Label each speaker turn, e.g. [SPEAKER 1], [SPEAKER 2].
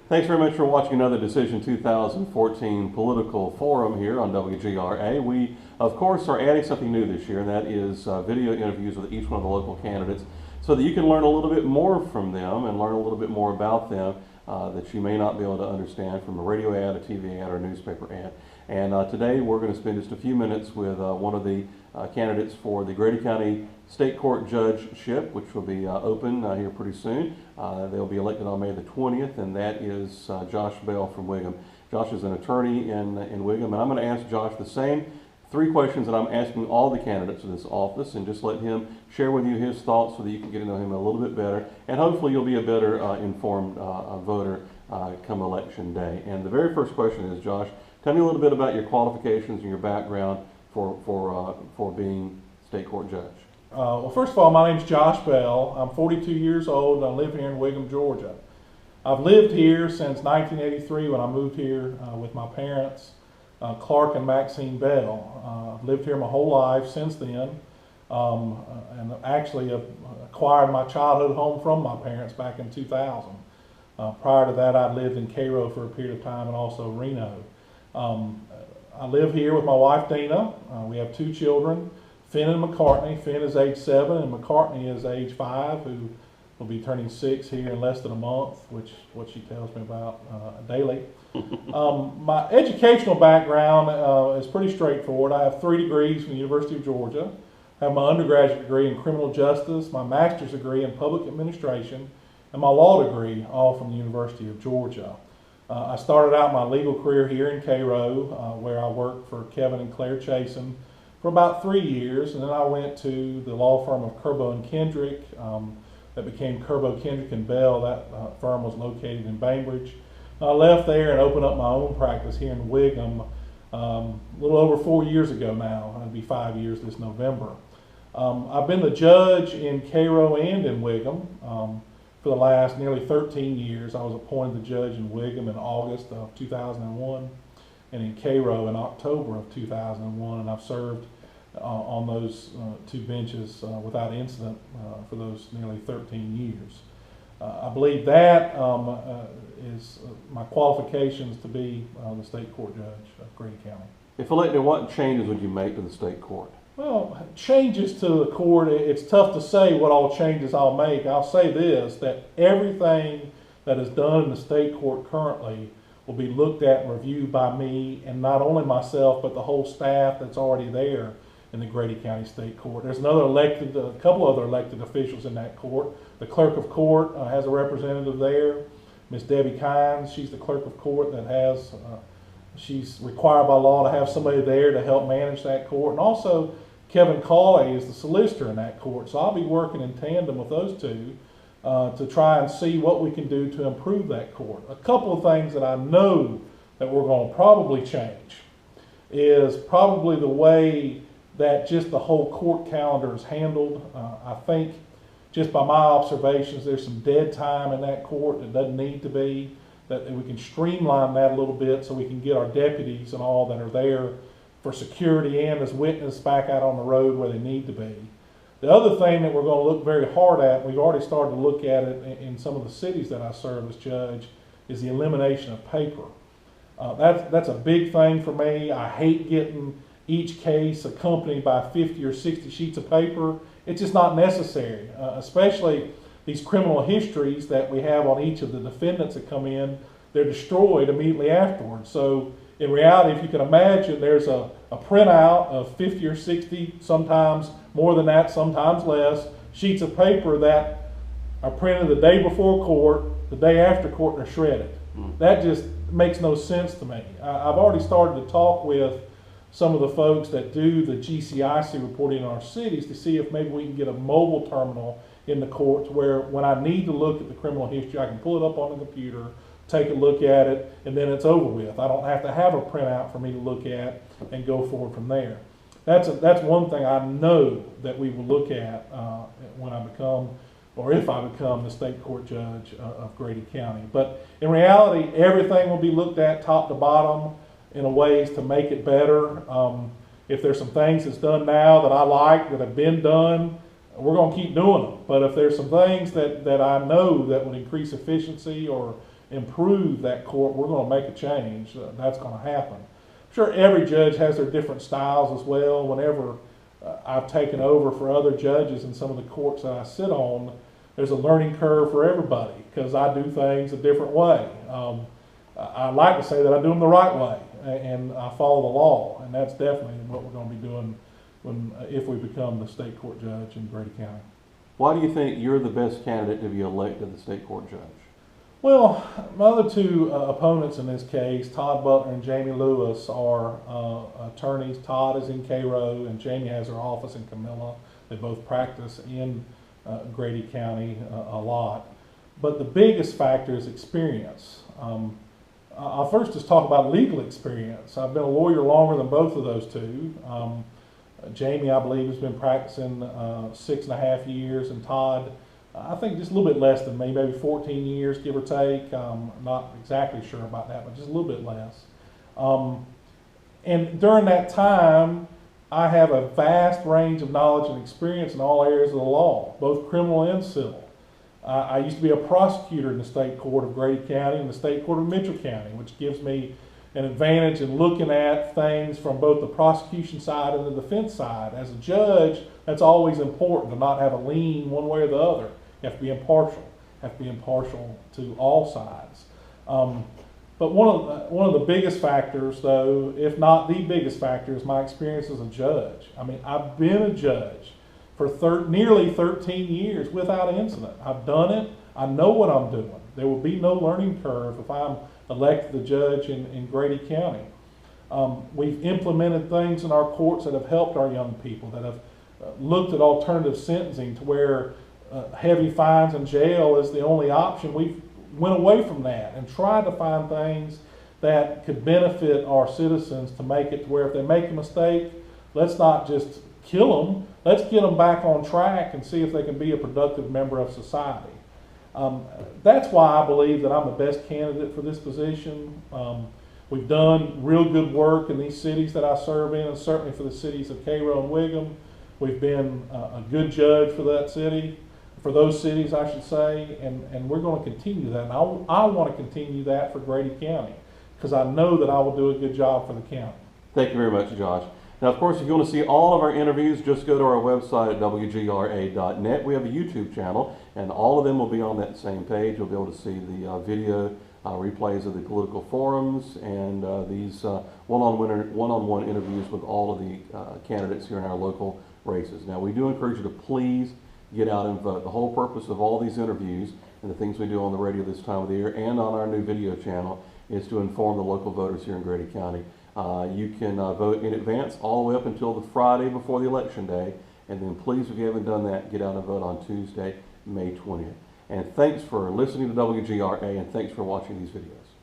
[SPEAKER 1] Thanks very much for watching another Decision 2014 political forum here on WGRA. We, of course, are adding something new this year, and that is video interviews with each one of the local candidates so that you can learn a little bit more from them and learn a little bit more about them that you may not be able to understand from a radio ad, a TV ad, or a newspaper ad. And today we're going to spend just a few minutes with one of the candidates for the Grady County State Court Judgeship, which will be open here pretty soon. They'll be elected on May the 20th, and that is Josh Bell from Wiggum. Josh is an attorney in Wiggum, and I'm going to ask Josh the same three questions that I'm asking all the candidates in this office, and just let him share with you his thoughts so that you can get to know him a little bit better, and hopefully you'll be a better informed voter come election day. And the very first question is, Josh, tell me a little bit about your qualifications and your background for being state court judge.
[SPEAKER 2] Well, first of all, my name's Josh Bell. I'm 42 years old and I live here in Wiggum, Georgia. I've lived here since 1983 when I moved here with my parents, Clark and Maxine Bell. I've lived here my whole life since then, and actually acquired my childhood home from my parents back in 2000. Prior to that, I'd lived in Cairo for a period of time and also Reno. I live here with my wife Dina. We have two children, Finn and McCartney. Finn is age 7 and McCartney is age 5, who will be turning 6 here in less than a month, which is what she tells me about daily. My educational background is pretty straightforward. I have 3 degrees from the University of Georgia. I have my undergraduate degree in criminal justice, my master's degree in public administration, and my law degree, all from the University of Georgia. I started out my legal career here in Cairo, where I worked for Kevin and Claire Chasen for about 3 years, and then I went to the law firm of Curbo and Kendrick that became Curbo, Kendrick and Bell. That firm was located in Bainbridge. I left there and opened up my own practice here in Wiggum a little over 4 years ago now. It'll be 5 years this November. I've been the judge in Cairo and in Wiggum for the last nearly 13 years. I was appointed the judge in Wiggum in August of 2001 and in Cairo in October of 2001, and I've served on those 2 benches without incident for those nearly 13 years. I believe that is my qualifications to be the state court judge of Grady County.
[SPEAKER 1] If elected, what changes would you make to the state court?
[SPEAKER 2] Well, changes to the court, it's tough to say what all changes I'll make. I'll say this, that everything that is done in the state court currently will be looked at and reviewed by me, and not only myself, but the whole staff that's already there in the Grady County State Court. There's a couple other elected officials in that court. The clerk of court has a representative there, Miss Debbie Kynes. She's the clerk of court that has, she's required by law to have somebody there to help manage that court. And also, Kevin Cawley is the solicitor in that court. So I'll be working in tandem with those two to try and see what we can do to improve that court. A couple of things that I know that we're going to probably change is probably the way that just the whole court calendar is handled. I think just by my observations, there's some dead time in that court that doesn't need to be, that we can streamline that a little bit so we can get our deputies and all that are there for security and as witness back out on the road where they need to be. The other thing that we're going to look very hard at, we've already started to look at it in some of the cities that I serve as judge, is the elimination of paper. That's a big thing for me. I hate getting each case accompanied by 50 or 60 sheets of paper. It's just not necessary, especially these criminal histories that we have on each of the defendants that come in. They're destroyed immediately afterwards. So in reality, if you can imagine, there's a printout of 50 or 60, sometimes more than that, sometimes less, sheets of paper that are printed the day before court, the day after court, and are shredded. That just makes no sense to me. I've already started to talk with some of the folks that do the GCIC reporting in our cities to see if maybe we can get a mobile terminal in the courts where when I need to look at the criminal history, I can pull it up on the computer, take a look at it, and then it's over with. I don't have to have a printout for me to look at and go forward from there. That's one thing I know that we will look at when I become, or if I become, the state court judge of Grady County. But in reality, everything will be looked at top to bottom in a ways to make it better. If there's some things that's done now that I like that have been done, we're going to keep doing them. But if there's some things that I know that would increase efficiency or improve that court, we're going to make a change. That's going to happen. I'm sure every judge has their different styles as well. Whenever I've taken over for other judges in some of the courts that I sit on, there's a learning curve for everybody because I do things a different way. I like to say that I do them the right way and I follow the law, and that's definitely what we're going to be doing if we become the state court judge in Grady County.
[SPEAKER 1] Why do you think you're the best candidate to be elected the state court judge?
[SPEAKER 2] Well, my other two opponents in this case, Todd Butler and Jamie Lewis, are attorneys. Todd is in Cairo and Jamie has her office in Camilla. They both practice in Grady County a lot. But the biggest factor is experience. I'll first just talk about legal experience. I've been a lawyer longer than both of those two. Jamie, I believe, has been practicing 6.5 years, and Todd, I think just a little bit less than me, maybe 14 years, give or take. Not exactly sure about that, but just a little bit less. And during that time, I have a vast range of knowledge and experience in all areas of the law, both criminal and civil. I used to be a prosecutor in the state court of Grady County and the state court of Mitchell County, which gives me an advantage in looking at things from both the prosecution side and the defense side. As a judge, that's always important, to not have a lean one way or the other. You have to be impartial. You have to be impartial to all sides. But one of the biggest factors, though, if not the biggest factor, is my experience as a judge. I mean, I've been a judge for nearly 13 years without incident. I've done it. I know what I'm doing. There will be no learning curve if I'm elected the judge in Grady County. We've implemented things in our courts that have helped our young people, that have looked at alternative sentencing to where heavy fines and jail is the only option. We've went away from that and tried to find things that could benefit our citizens to make it to where if they make a mistake, let's not just kill them. Let's get them back on track and see if they can be a productive member of society. That's why I believe that I'm the best candidate for this position. We've done real good work in these cities that I serve in, and certainly for the cities of Cairo and Wiggum. We've been a good judge for that city, for those cities, I should say, and we're going to continue that. And I want to continue that for Grady County because I know that I will do a good job for the county.
[SPEAKER 1] Thank you very much, Josh. Now, of course, if you want to see all of our interviews, just go to our website at wgra.net. We have a YouTube channel, and all of them will be on that same page. You'll be able to see the video replays of the political forums and these one-on-one interviews with all of the candidates here in our local races. Now, we do encourage you to please get out and vote. The whole purpose of all these interviews and the things we do on the radio this time of the year and on our new video channel is to inform the local voters here in Grady County. You can vote in advance all the way up until the Friday before the election day. And then please, if you haven't done that, get out and vote on Tuesday, May 20th. And thanks for listening to WGRA, and thanks for watching these videos.